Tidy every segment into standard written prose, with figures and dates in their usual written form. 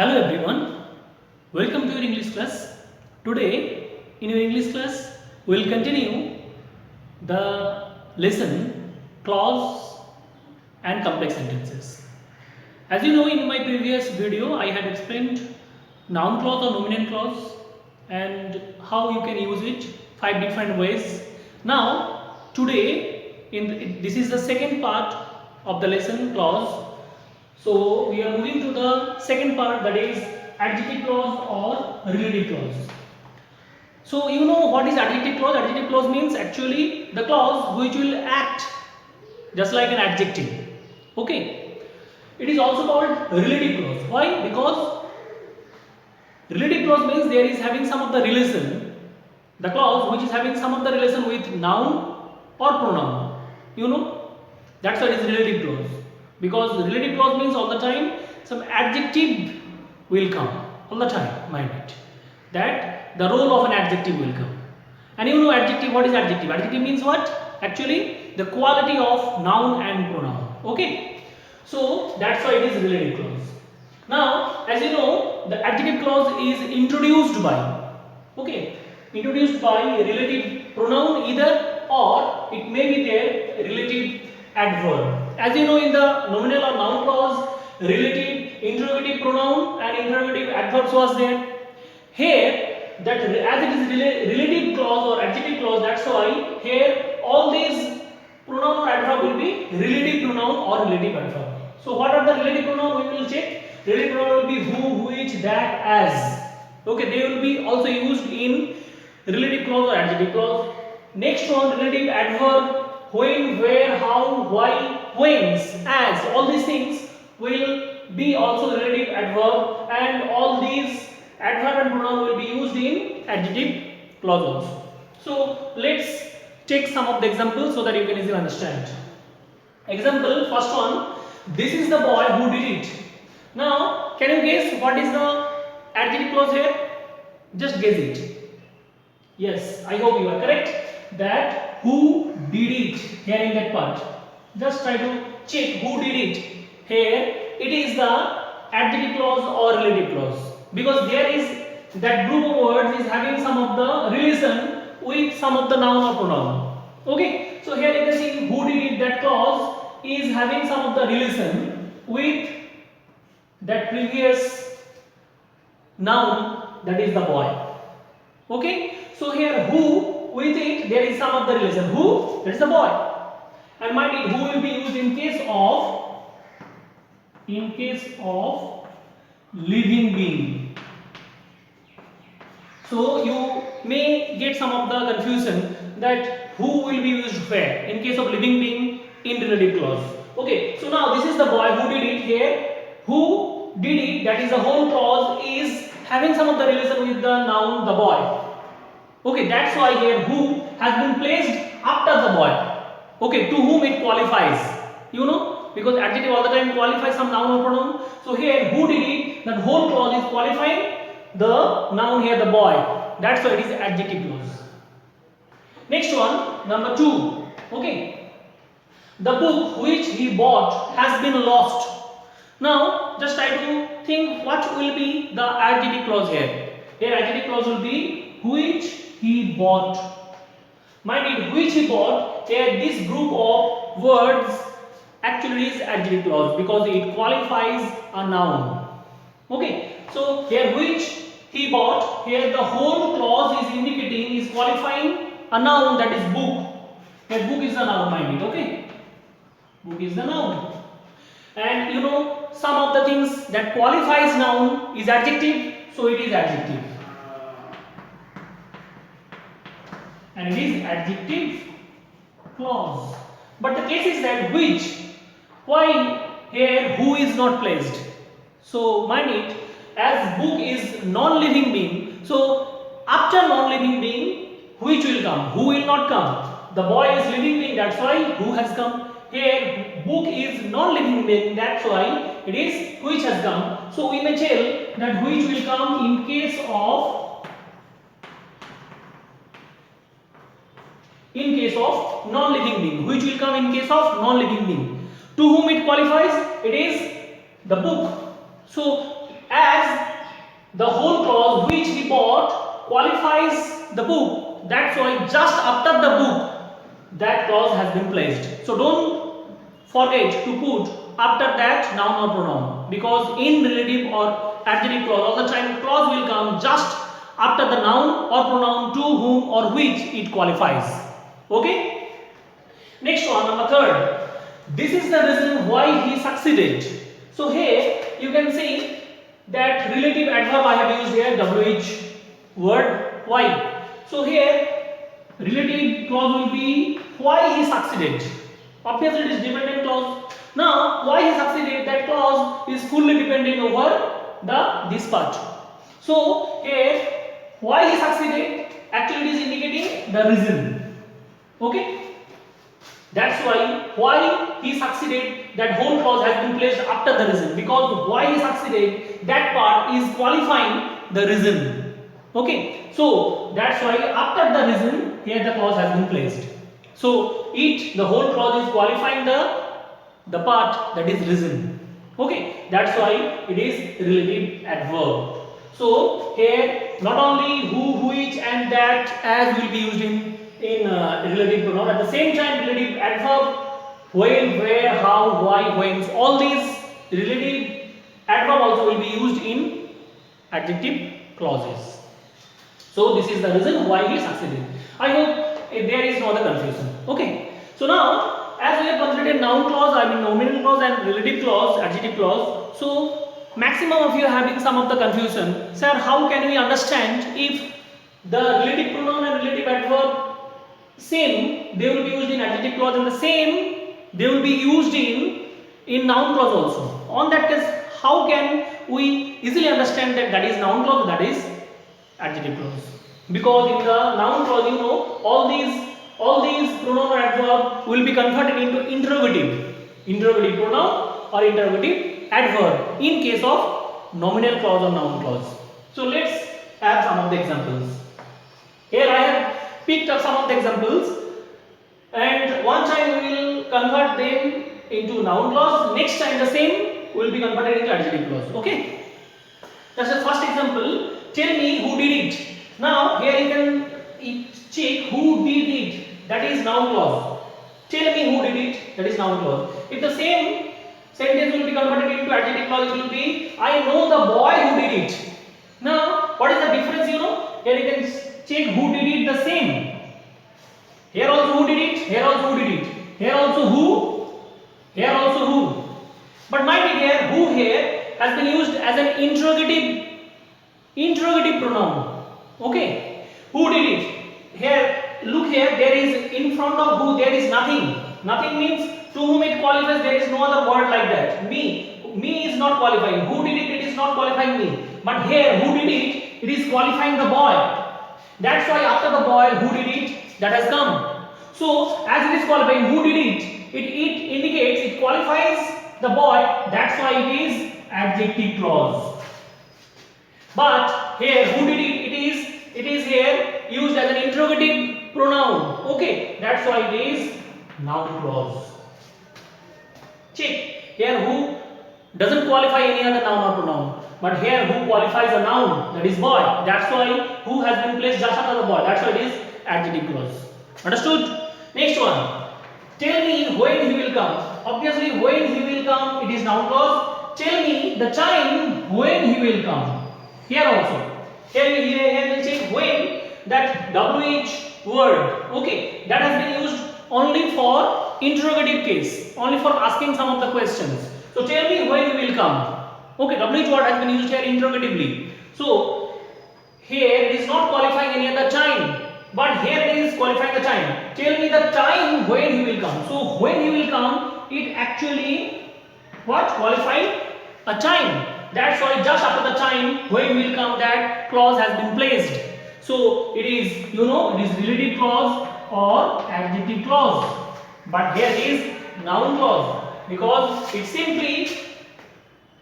Hello everyone, welcome to your English class. Today in your English class we will continue the lesson clause and complex sentences. As you know, in my previous video I had explained noun clause or nominant clause and how you can use it, 5 different ways. Now today this is the second part of the lesson clause. So we are moving to the second part, that is adjective clause or relative clause. So you know what is adjective clause? Adjective clause means actually the clause which will act just like an adjective. Okay. It is also called relative clause. Why? Because relative clause means there is having some of the relation. The clause which is having some of the relation with noun or pronoun. You know, that's why it is relative clause. Because relative clause means all the time some adjective will come all the time, mind it, that the role of an adjective will come. And you know adjective, what is adjective? Adjective means what? Actually the quality of noun and pronoun. Okay, so that's why it is relative clause. Now as you know, the adjective clause is introduced by, okay, introduced by a relative pronoun either, or it may be their relative adverb. As you know, in the nominal or noun clause, relative interrogative pronoun and interrogative adverbs was there. Here, that as it is relative clause or adjective clause, that's why here all these pronoun or adverb will be relative pronoun or relative adverb. So what are the relative pronoun? We will check. Relative pronoun will be who, which, that, as. Okay, they will be also used in relative clause or adjective clause. Next one, relative adverb. When, where, how, why, whence, as, all these things will be also relative adverb, and all these adverb and pronoun will be used in adjective clause also. So let's take some of the examples so that you can easily understand. Example, first one, this is the boy who did it. Now can you guess what is the adjective clause here? Just guess it. Yes, I hope you are correct. That who did it here in that part. Just try to check who did it. Here it is the adjective clause or relative clause, because there is that group of words is having some of the relation with some of the noun or pronoun. Okay, so here you can see who did it, that clause is having some of the relation with that previous noun, that is the boy. Okay, so here who, with it there is some of the relation. Who, that is the boy. And mind it, who will be used in case of living being. So you may get some of the confusion that who will be used where in case of living being in relative clause. Okay, so now this is the boy who did it. Here who did it, that is the whole clause is having some of the relation with the noun the boy. Okay, that's why here who has been placed after the boy. Okay, to whom it qualifies. You know, because adjective all the time qualifies some noun or pronoun. So here who did it, that whole clause is qualifying the noun here, the boy. That's why it is adjective clause. Next one, number 2. Okay, the book which he bought has been lost. Now just try to think what will be the adjective clause here. Here adjective clause will be which he bought. Mind it, which he bought, here this group of words actually is adjective clause because it qualifies a noun. Okay, so here which he bought, here the whole clause is indicating, is qualifying a noun, that is book. Here book is the noun, mind it. Okay, book is the noun. And you know, some of the things that qualifies noun is adjective, so it is adjective. And it is adjective clause. But the case is that which, why here who is not placed? So mind it, as book is non-living being, so after non-living being which will come, who will not come. The boy is living being, that's why who has come. Here book is non-living being, that's why it is which has come. So we may tell that which will come in case of non-living being. Which will come in case of non-living being. To whom it qualifies? It is the book. So as the whole clause which he bought qualifies the book, that's why just after the book that clause has been placed. So don't forget to put after that noun or pronoun, because in relative or adjective clause all the time clause will come just after the noun or pronoun to whom or which it qualifies. Okay. Next one, number third. This is the reason why he succeeded. So here you can see that relative adverb I have used here, WH word, why. So here relative clause will be why he succeeded. Obviously it is dependent clause. Now why he succeeded, that clause is fully dependent over this part. So here why he succeeded, actually it is indicating the reason. Okay. That's why he succeeded, that whole clause has been placed after the reason, because why he succeeded, that part is qualifying the reason. Okay, so that's why after the reason here the clause has been placed. So the whole clause is qualifying the part that is reason. Okay, that's why it is relative adverb. So here not only who, which and that as will be used in relative pronoun, at the same time relative adverb, when, where, how, why, when, all these relative adverb also will be used in adjective clauses. So this is the reason why he succeeded. I hope there is no other confusion. Okay. So now as we have completed noun clause, I mean nominal clause and relative clause, adjective clause. So maximum of you are having some of the confusion. Sir, how can we understand if the relative pronoun and relative adverb same, they will be used in adjective clause, and the same they will be used in noun clause also. On that case, how can we easily understand that that is noun clause, that is adjective clause? Because in the noun clause, you know, all these pronoun or adverb will be converted into interrogative pronoun or interrogative adverb in case of nominal clause or noun clause. So let's have some of the examples. Here I have picked up some of the examples, and one time we will convert them into noun clause, next time the same will be converted into adjective clause. Okay, that's the first example. Tell me who did it. Now here you can check who did it, that is noun clause. Tell me who did it, that is noun clause. If the same sentence will be converted into adjective clause, it will be I know the boy who did it. Now what is the difference, you know? Here you can check who did it the same. Here also who did it, here also who did it, here also who, here also who. But mind it, here who here has been used as an interrogative pronoun. Okay, who did it? Here look, here there is in front of who there is nothing. Nothing means to whom it qualifies, there is no other word like that. Me is not qualifying. Who did it? It is not qualifying me. But here who did it? It is qualifying the boy. That's why after the boy who did it, that has come. So as it is qualifying who did it, it indicates, it qualifies the boy. That's why it is adjective clause. But here who did it, it is here used as an interrogative pronoun. Okay, that's why it is noun clause. Check here who doesn't qualify any other noun or pronoun, but here who qualifies a noun, that is boy. That's why who has been placed just after the boy. That's why it is adjective clause. Understood? Next one. Tell me when he will come. Obviously when he will come, it is noun clause. Tell me the time when he will come. Here also. Here we'll check when, that WH word. Okay, that has been used only for interrogative case, only for asking some of the questions. So tell me when he will come. Okay, WH word has been used here interrogatively. So here it is not qualifying any other time, but here it is qualifying the time. Tell me the time when he will come. So when he will come, it actually what? Qualifying a time. That's why just after the time when he will come, that clause has been placed. So it is, you know, it is relative clause or adjective clause. But here it is noun clause, because it's simply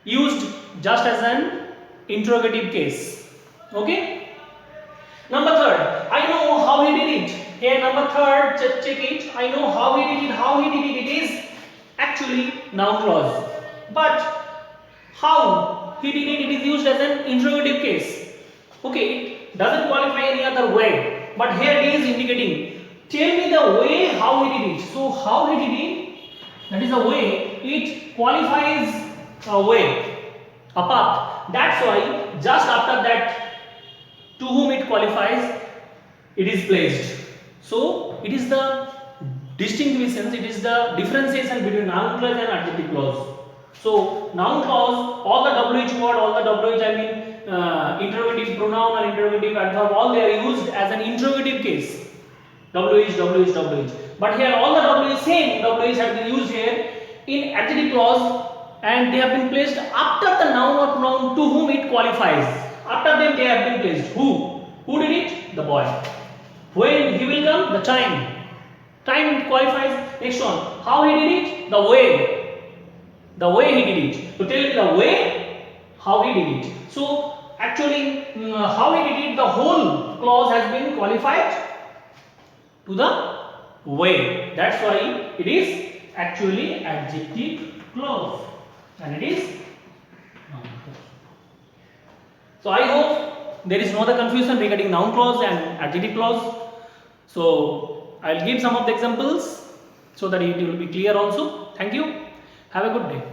used just as an interrogative case. Okay. Number third, I know how he did it. Here number third, check it. I know how he did it. How he did it. It is actually noun clause. But how he did it, it is used as an interrogative case. Okay, it doesn't qualify any other way, but here it is indicating. Tell me the way how he did it. So how he did it, that is the way, it qualifies a way, a path. That's why just after that, to whom it qualifies, it is placed. So it is the distinguishing, it is the differentiation between noun clause and adjective clause. So noun clause, all the WH word, all the WH, I mean interrogative pronoun and interrogative adverb, all they are used as an interrogative case. WH. But here all the WH, same WH have been used here in adjective clause, and they have been placed after the noun or pronoun to whom it qualifies. After them they have been placed. Who? Who did it? The boy. When he will come? The time. Time qualifies. Next one. How he did it? The way. The way he did it. So tell me the way, how he did it. So actually, how he did it, the whole clause has been qualified to the way. That's why it is actually adjective clause, and it is noun clause. So I hope there is no other confusion regarding noun clause and adjective clause. So I will give some of the examples so that it will be clear also. Thank you. Have a good day.